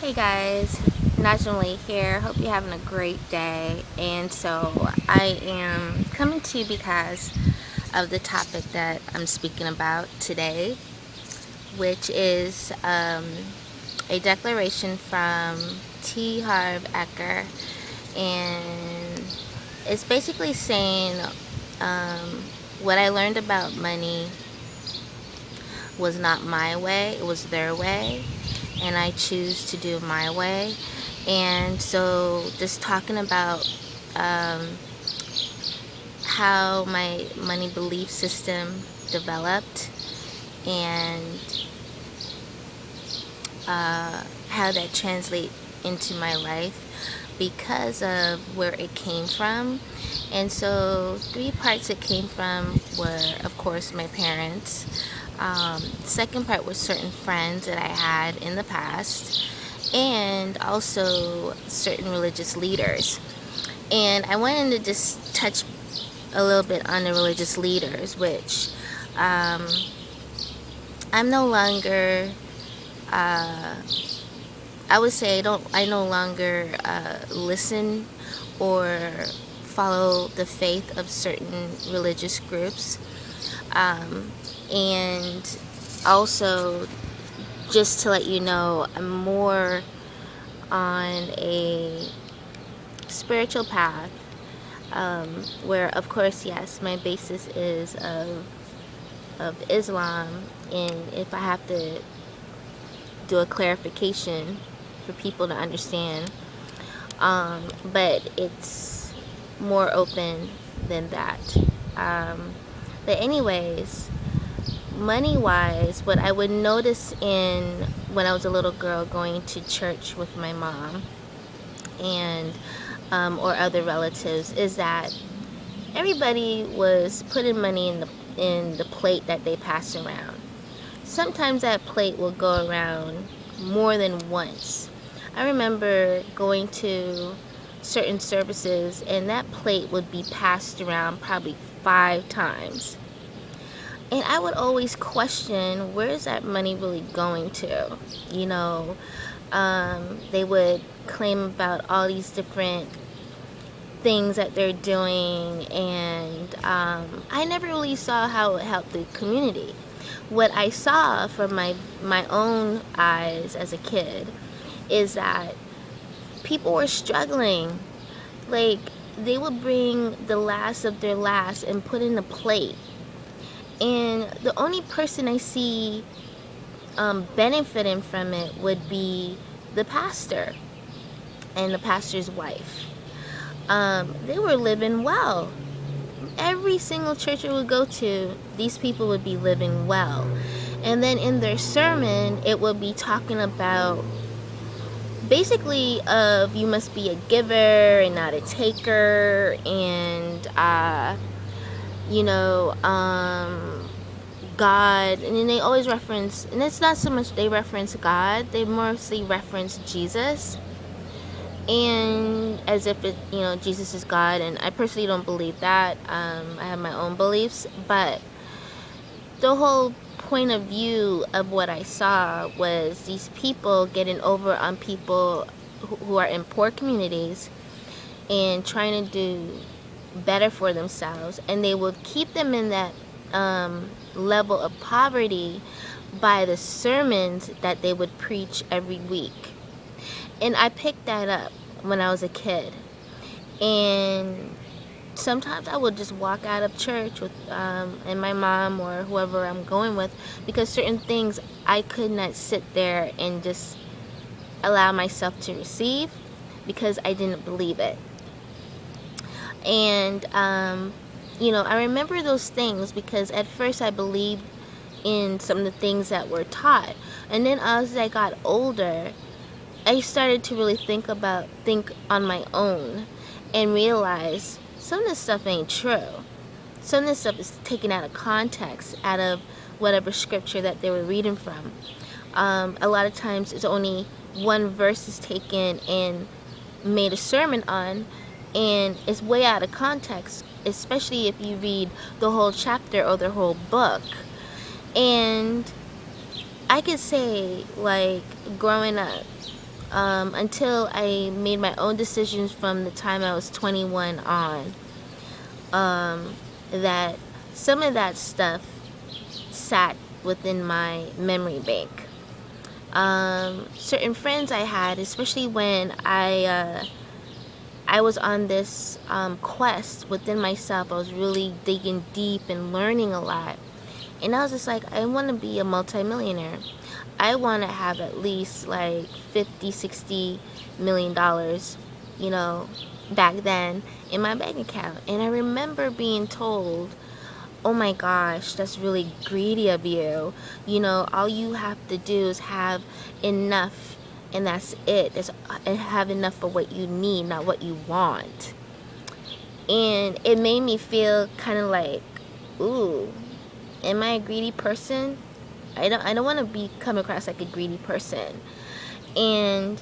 Hey guys, Najaam here. Hope you're having a great day. And so I am coming to you because of the topic that I'm speaking about today, which is a declaration from T. Harv Eker. And it's basically saying what I learned about money was not my way, it was their way, and I choose to do my way. And so just talking about how my money belief system developed and how that translates into my life because of where it came from. And so 3 parts it came from were, of course, my parents. Second part was certain friends that I had in the past, and also certain religious leaders. And I wanted to just touch a little bit on the religious leaders, which I'm no longer, I would say I no longer listen or follow the faith of certain religious groups. And also, just to let you know, I'm more on a spiritual path, where, of course, yes, my basis is of Islam, and if I have to do a clarification for people to understand, but it's more open than that. But anyways, money-wise, what I would notice when I was a little girl going to church with my mom and or other relatives is that everybody was putting money in the plate that they pass around. Sometimes that plate will go around more than once. I remember going to certain services and that plate would be passed around probably 5 times. And I would always question, where is that money really going to? You know, they would claim about all these different things that they're doing, and I never really saw how it helped the community. What I saw from my own eyes as a kid is that people were struggling. Like, they would bring the last of their last and put in a plate. And the only person I see benefiting from it would be the pastor and the pastor's wife. They were living well. Every single church I would go to, these people would be living well. And then in their sermon, it would be talking about basically you must be a giver and not a taker, and God. And then they always reference, and it's not so much they reference God, they mostly reference Jesus, and as if Jesus is God. And I personally don't believe that. I have my own beliefs, but the whole point of view of what I saw was these people getting over on people who are in poor communities and trying to do better for themselves, and they would keep them in that level of poverty by the sermons that they would preach every week. And I picked that up when I was a kid, and sometimes I would just walk out of church with and my mom or whoever I'm going with, because certain things I could not sit there and just allow myself to receive because I didn't believe it. And I remember those things because at first I believed in some of the things that were taught, and then as I got older, I started to really think on my own and realize some of this stuff ain't true. Some of this stuff is taken out of context, out of whatever scripture that they were reading from. A lot of times it's only one verse is taken and made a sermon on, and it's way out of context, especially if you read the whole chapter or the whole book. And I could say, like, growing up, until I made my own decisions from the time I was 21 on, that some of that stuff sat within my memory bank. Certain friends I had, especially when I was on this quest within myself. I was really digging deep and learning a lot. And I was just like, I want to be a multimillionaire. I want to have at least like 50, 60 million dollars, you know, back then in my bank account. And I remember being told, oh my gosh, that's really greedy of you. You know, all you have to do is have enough, and that's it. And have enough for what you need, not what you want. And it made me feel kind of like, ooh, am I a greedy person? I don't want to come across like a greedy person. And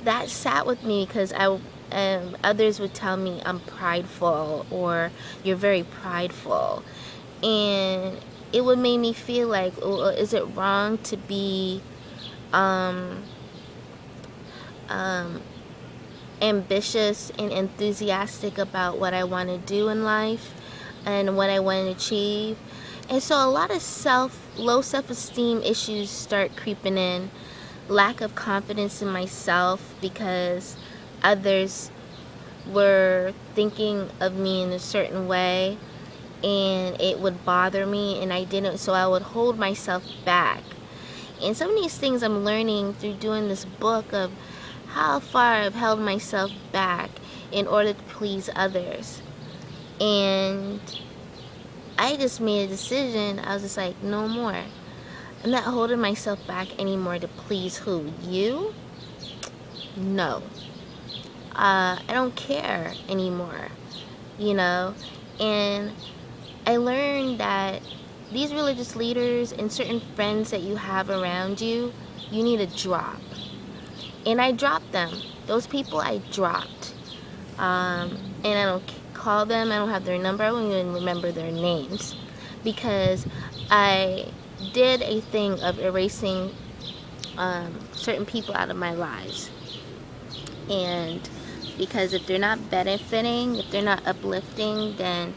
that sat with me because others would tell me I'm prideful, or you're very prideful. And it would make me feel like, oh, is it wrong to be ambitious and enthusiastic about what I want to do in life and what I want to achieve? And so a lot of low self-esteem issues start creeping in. Lack of confidence in myself because others were thinking of me in a certain way, and it would bother me, and I didn't, so I would hold myself back. And some of these things I'm learning through doing this book of how far I've held myself back in order to please others. And I just made a decision. I was just like, no more. I'm not holding myself back anymore to please who? You? No. I don't care anymore, you know? And I learned that these religious leaders and certain friends that you have around you, you need to drop. And I dropped them. Those people I dropped. And I don't call them. I don't have their number. I don't even remember their names. Because I did a thing of erasing certain people out of my lives. And because if they're not benefiting, if they're not uplifting, then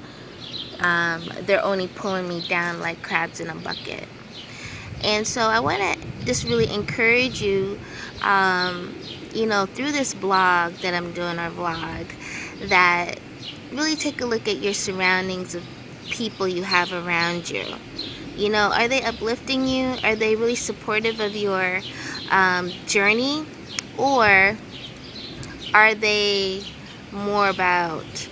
they're only pulling me down like crabs in a bucket. And so I want to just really encourage you, you know, through this blog that I'm doing, our vlog, that really take a look at your surroundings of people you have around you. You know, are they uplifting you? Are they really supportive of your journey? Or are they more about,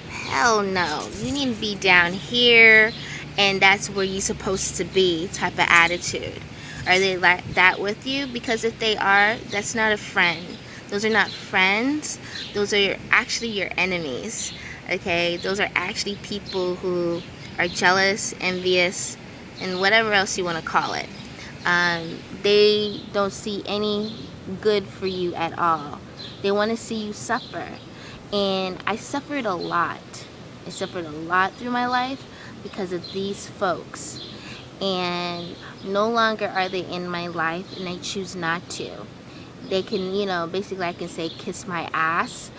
hell no, you need to be down here and that's where you're supposed to be type of attitude? Are they like that with you? Because if they are, that's not a friend. Those are not friends. Those are actually your enemies. Okay? Those are actually people who are jealous, envious, and whatever else you want to call it. They don't see any good for you at all. They want to see you suffer. And I suffered a lot. I suffered a lot through my life because of these folks. And no longer are they in my life, and I choose not to. They can, you know, basically I can say kiss my ass,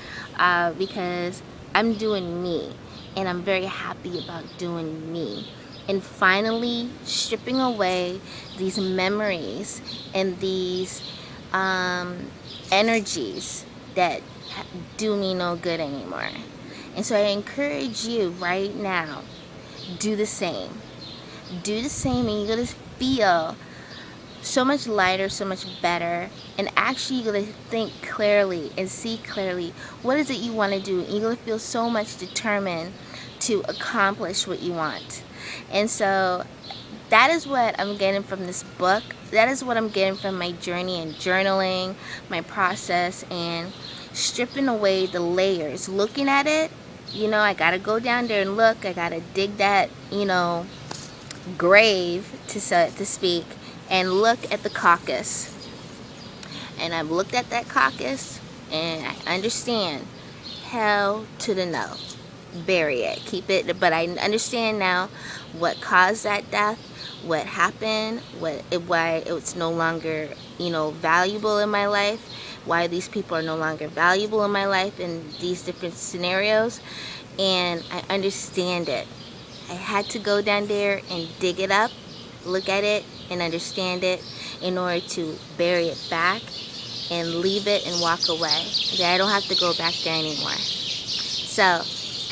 because I'm doing me, and I'm very happy about doing me. And finally stripping away these memories and these energies that do me no good anymore. And so I encourage you right now, do the same. Do the same, and you're going to feel so much lighter, so much better. And actually you're going to think clearly and see clearly what is it you want to do. And you're going to feel so much determined to accomplish what you want. And so that is what I'm getting from this book. That is what I'm getting from my journey and journaling, my process, and stripping away the layers. Looking at it, you know, I got to go down there and look. I got to dig that, you know, grave, to speak, and look at the caucus. And I've looked at that caucus, and I understand. Hell to the no. Bury it. Keep it. But I understand now what caused that death, what happened, why it's no longer, you know, valuable in my life. why these people are no longer valuable in my life in these different scenarios, and I understand it. I had to go down there and dig it up, look at it, and understand it in order to bury it back and leave it and walk away. That I don't have to go back there anymore. So,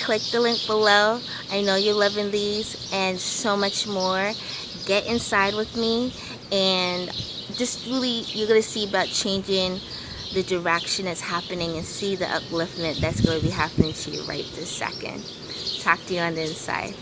click the link below. I know you're loving these and so much more. Get inside with me, and just really, you're going to see about changing the direction that's happening and see the upliftment that's going to be happening to you right this second. Talk to you on the inside.